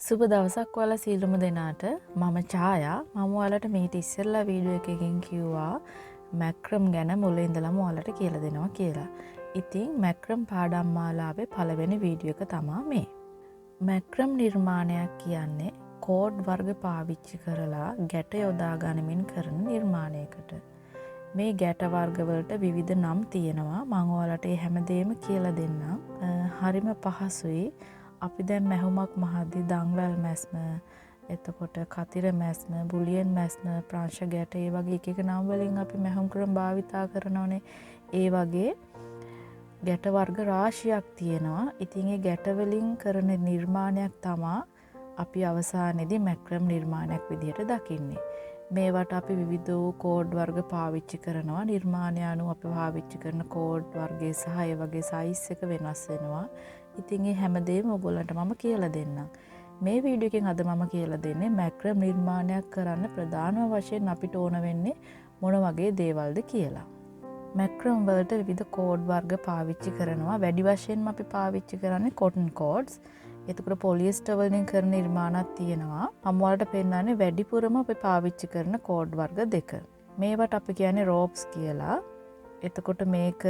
සුබ දවසක් ඔයාලා සියලුම දෙනාට. මම ඡායා. මම ඔයාලට මීට ඉස්සෙල්ලා වීඩියෝ එකකින් කිව්වා මැක්‍රම් ගැන මුල ඉඳලම ඔයාලට කියලා දෙනවා කියලා. ඉතින් මැක්‍රම් පාඩම් මාලාවේ පළවෙනි වීඩියෝ එක තමයි මේ. මැක්‍රම් නිර්මාණයක් කියන්නේ කෝඩ් වර්ග පාවිච්චි කරලා ගැට යොදා ගනිමින් කරන නිර්මාණයකට. මේ ගැට වර්ග වලට විවිධ නම් තියෙනවා. මම ඔයාලට මේ හැමදේම කියලා දෙන්නම්. හරිම පහසුයි. අපි දැන් මැහුමක් මහද්දි දංවැල් මැස්ම, එතකොට කතිර මැස්ම, බුලියන් මැස්ම, ප්‍රංශ ගැට, ඒ වගේ එක එක නම් වලින් අපි මැහුම් ක්‍රම භාවිතා කරනෝනේ. ඒ වගේ ගැට වර්ග රාශියක් තියෙනවා. ඉතින් ඒ ගැට වලින් කරන නිර්මාණයක් තමයි අපි අවසානයේදී මැක්‍රම් නිර්මාණයක් විදිහට දකින්නේ. මේවට අපි විවිධ කෝඩ් වර්ග පාවිච්චි කරනවා. නිර්මාණය අනුව අපි පාවිච්චි කරන කෝඩ් වර්ගයේ සහ ඒ වගේ සයිස් එක වෙනස් වෙනවා. ඉතින් මේ හැමදේම ඔයගොල්ලන්ට මම කියලා දෙන්නම්. මේ වීඩියෝ එකෙන් අද මම කියලා දෙන්නේ මැක්‍රම් නිර්මාණයක් කරන්න ප්‍රධානම වශයෙන් අපිට ඕන වෙන්නේ මොන වගේ දේවල්ද කියලා. මැක්‍රම් වලට විවිධ කෝඩ් වර්ග පාවිච්චි කරනවා. වැඩි වශයෙන්ම අපි පාවිච්චි කරන්නේ කොටන් කෝඩ්ස්. එතකොට පොලියස්ටර් වලින් කරන නිර්මාණات තියෙනවා. මම ඔයාලට පෙන්නන්නේ වැඩිපුරම අපි පාවිච්චි කරන කෝඩ් වර්ග දෙක. මේවට අපි කියන්නේ රෝප්ස් කියලා. එතකොට මේක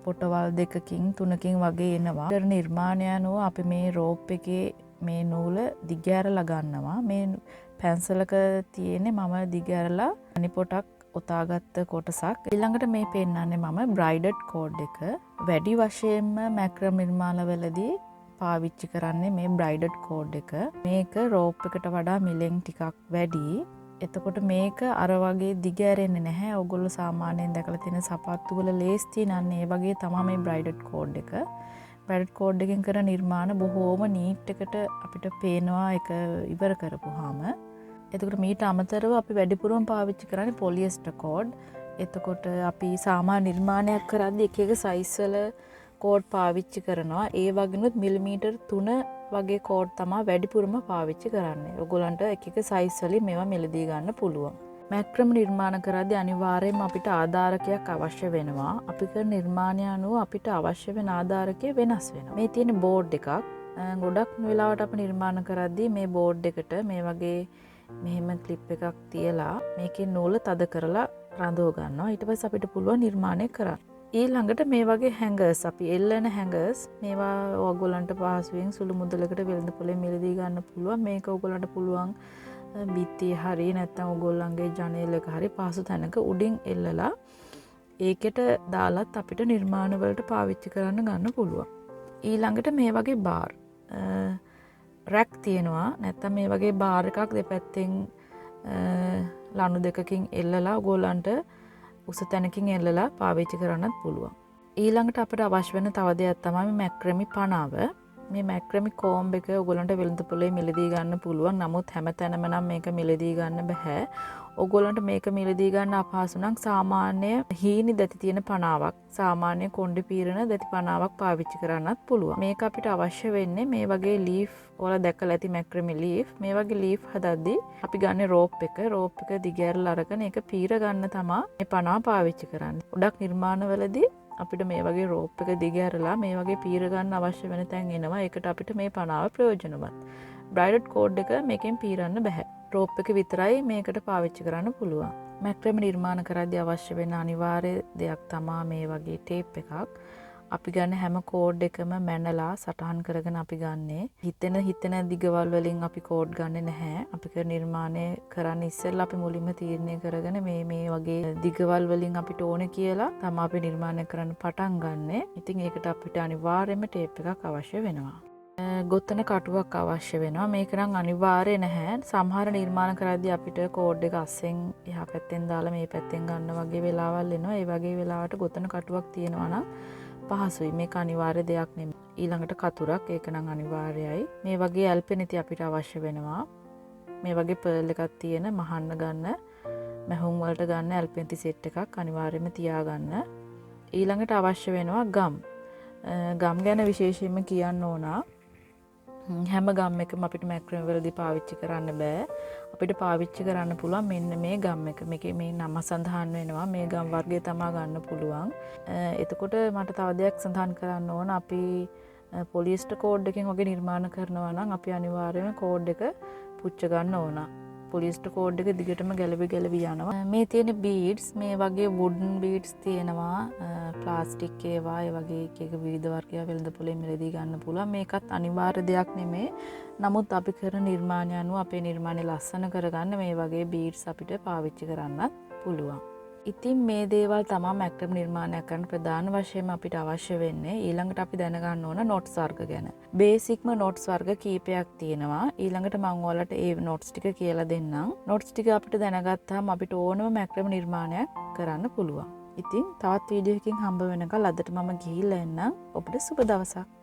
පොටවල් දෙකකින් තුනකින් වගේ එනවා. නිර්මාණය අනුව අපි මේ රෝප් එකේ මේ නූල දිගෑරලා ගන්නවා. මේ පැන්සලක තියෙන්නේ මම දිගෑරලා අනි පොටක් ඔතාගත්ත කොටසක්. ඊළඟට මේ පෙන්නන්නේ මම බ්‍රයිඩඩ් කෝඩ් එක. වැඩි වශයෙන්ම මැක්‍රම් නිර්මාණවලදී පාවිච්චි කරන්නේ මේ බ්‍රයිඩඩ් කෝඩ් එක. මේක රෝප් එකට වඩා මිලෙන් ටිකක් වැඩි. එතකොට මේක අර වගේ දිග ඇරෙන්නේ නැහැ. ඔයගොල්ලෝ සාමාන්‍යයෙන් දැකලා තියෙන සපත්තු වල ලේස් තියෙනන්නේ ඒ වගේ තමයි මේ බ්‍රයිඩඩ් කෝඩ් එක. බ්‍රයිඩඩ් කෝඩ් එකෙන් කරන නිර්මාණ බොහෝම නීට් එකට අපිට පේනවා ඒක ඉවර කරපුවාම. එතකොට මීට අමතරව අපි වැඩිපුරම පාවිච්චි කරන්නේ පොලියස්ටර් කෝඩ්. එතකොට අපි සාමාන්‍ය නිර්මාණයක් කරද්දී එක එක සයිස් වල කෝඩ් පාවිච්චි කරනවා. ඒ වගේනුත් මිලිමීටර් 3 වගේ කෝඩ් තමයි වැඩිපුරම පාවිච්චි කරන්නේ. ඔයගොල්ලන්ට එක එක සයිස් වලින් මේවා මිලදී ගන්න පුළුවන්. මැක්‍රම නිර්මාණ කරද්දී අනිවාර්යයෙන්ම අපිට ආධාරකයක් අවශ්‍ය වෙනවා. අපි කරන නිර්මාණය අනුව අපිට අවශ්‍ය වෙන ආධාරකය වෙනස් වෙනවා. මේ තියෙන බෝඩ් එකක්. ගොඩක් වෙලාවට අපි නිර්මාණ කරද්දී මේ බෝඩ් එකට මේ වගේ මෙහෙම ක්ලිප් එකක් තියලා මේකේ නූල තද කරලා රඳව ගන්නවා. ඊට පස්සේ අපිට පුළුවන් නිර්මාණය කරන්න. ඊළඟට මේ වගේ හැංගර්ස් අපි එල්ලන හැංගර්ස් මේවා ඔයගොල්ලන්ට පහසුවෙන් සුළු මුදලකට වෙළඳ පොලේ මිලදී ගන්න පුළුවන්. මේක ඔයගොල්ලන්ට පුළුවන් බිත්තිය හරි නැත්නම් ඔයගොල්ලන්ගේ ජනේලක හරි පහසු තැනක උඩින් එල්ලලා ඒකට දාලත් අපිට නිර්මාණ වලට පාවිච්චි කරන්න ගන්න පුළුවන්. ඊළඟට මේ වගේ බාර් රැක් තියෙනවා. නැත්නම් මේ වගේ බාර් එකක් දෙපැත්තෙන් ලණු දෙකකින් එල්ලලා ඔයගොල්ලන්ට උස තැනකින් එල්ලලා පාවිච්චි කරන්නත් පුළුවන්. ඊළඟට අපිට අවශ්‍ය වෙන තව දෙයක් තමයි මැක්‍රමි පනාව. මේ මැක්‍රමි කෝම්බ් එක ඔයගොල්ලන්ට වෙළඳ පොලේ මිලදී ගන්න පුළුවන්. නමුත් හැමතැනම නම් මේක මිලදී ගන්න බෑ. ඔයගොල්ලන්ට මේක මිලදී ගන්න අපහසු නම් සාමාන්‍ය හීනි දැති තියෙන පනාවක්, සාමාන්‍ය කොණ්ඩේ පීරන දැති පනාවක් පාවිච්චි කරන්නත් පුළුවන්. මේක අපිට අවශ්‍ය වෙන්නේ මේ වගේ ලීෆ් ඔයාලා දැකලා ඇති මැක්‍රමි ලීෆ්. මේ වගේ ලීෆ් හදද්දී අපි ගන්න රෝප් එක දිගෑරලා අරගෙන ඒක පීර ගන්න තමයි මේ පනාව පාවිච්චි කරන්නේ. ගොඩක් නිර්මාණවලදී අපිට මේ වගේ රෝප් එක දිගෑරලා මේ වගේ පීර ගන්න අවශ්‍ය වෙන තැන් එනවා. ඒකට අපිට මේ පනාව ප්‍රයෝජනවත්. බ්‍රයිඩඩ් කෝඩ් එක මේකෙන් පීරන්න බෑ. රෝප් එක විතරයි මේකට පාවිච්චි කරන්න පුළුවන්. මැක්‍රම නිර්මාණ කරද්දී අවශ්‍ය වෙන අනිවාර්ය දෙයක් තමයි මේ වගේ ටේප් එකක්. අපි ගන්න හැම කෝඩ් එකම මැනලා සටහන් කරගෙන අපි ගන්නෙ. හිතෙන දිගවල් වලින් අපි කෝඩ් ගන්නෙ නැහැ. අපි කර නිර්මාණය කරන්න ඉස්සෙල්ලා අපි මුලින්ම තීරණය කරගෙන මේ වගේ දිගවල් වලින් අපිට ඕනේ කියලා තමයි අපි නිර්මාණය කරන්න පටන් ගන්නෙ. ඉතින් ඒකට අපිට අනිවාර්යයෙන්ම ටේප් එකක් අවශ්‍ය වෙනවා. ගොතන කටුවක් අවශ්‍ය වෙනවා. මේක නම් අනිවාර්ය නැහැ. සමහර නිර්මාණ කරද්දී අපිට කෝඩ් එක අස්සෙන් එහා පැත්තෙන් දාලා මේ පැත්තෙන් ගන්න වගේ වෙලාවල් එනවා. ඒ වගේ වෙලාවට ගොතන කටුවක් තියෙනවා නම් පහසුයි. මේක අනිවාර්ය දෙයක් නෙමෙයි. ඊළඟට කතුරක් ඒක නම් අනිවාර්යයි. මේ වගේ ඇල්පෙනිති අපිට අවශ්‍ය වෙනවා. මේ වගේ පර්ල් එකක් තියෙන මහන්න ගන්න මැහුම් වලට ගන්න ඇල්පෙනිති සෙට් එකක් අනිවාර්යයෙන්ම තියාගන්න. ඊළඟට අවශ්‍ය වෙනවා ගම්. ගම් ගැන විශේෂයෙන්ම කියන්න ඕන. හැම ගම් එකම අපිට මැක්‍රම වලදී පාවිච්චි කරන්න බෑ. අපිට පාවිච්චි කරන්න පුළුවන් මෙන්න මේ ගම් එක. මේකේ මේ නම සඳහන් වෙනවා. මේ ගම් වර්ගය තමයි ගන්න පුළුවන්. එතකොට මට තව දෙයක් සඳහන් කරන්න ඕන. අපි පොලිස්ටර් කෝඩ් එකෙන් වගේ නිර්මාණ කරනවා නම් අපි අනිවාර්යයෙන්ම කෝඩ් එක පුච්ච ගන්න ඕන. පොලිස්ටර් කෝඩ් එක දිගටම ගැලවි යනවා. මේ තියෙන බීඩ්ස් මේ වගේ වුඩන් බීඩ්ස් තියෙනවා. ප්ලාස්ටික් ඒවා ඒ වගේ එක විවිධ වර්ගයක් වෙළඳ පොලේ මිලදී ගන්න පුළුවන්. මේකත් අනිවාර්ය දෙයක් නෙමෙයි. නමුත් අපි කරන නිර්මාණය අනුව අපේ නිර්මාණය ලස්සන කරගන්න මේ වගේ බීඩ්ස් අපිට පාවිච්චි කරන්නත් පුළුවන්. ඉතින් මේ දේවල් තමයි මැක්‍රම් නිර්මාණයක් කරන්න ප්‍රධාන වශයෙන් අපිට අවශ්‍ය වෙන්නේ. ඊළඟට අපි දැනගන්න ඕන නොට්ස් වර්ග ගැන. බේසික්ම නොට්ස් වර්ග කීපයක් තියෙනවා. ඊළඟට මම ඔයාලට ඒ නොට්ස් ටික කියලා දෙන්නම්. නොට්ස් ටික අපිට දැනගත්තාම අපිට ඕනම මැක්‍රම් නිර්මාණයක් කරන්න පුළුවන්. ඉතින් තවත් වීඩියෝ එකකින් හම්බ වෙනකල් අදට මම ගිහිල්ලා එන්නම්. ඔබට සුබ දවසක්.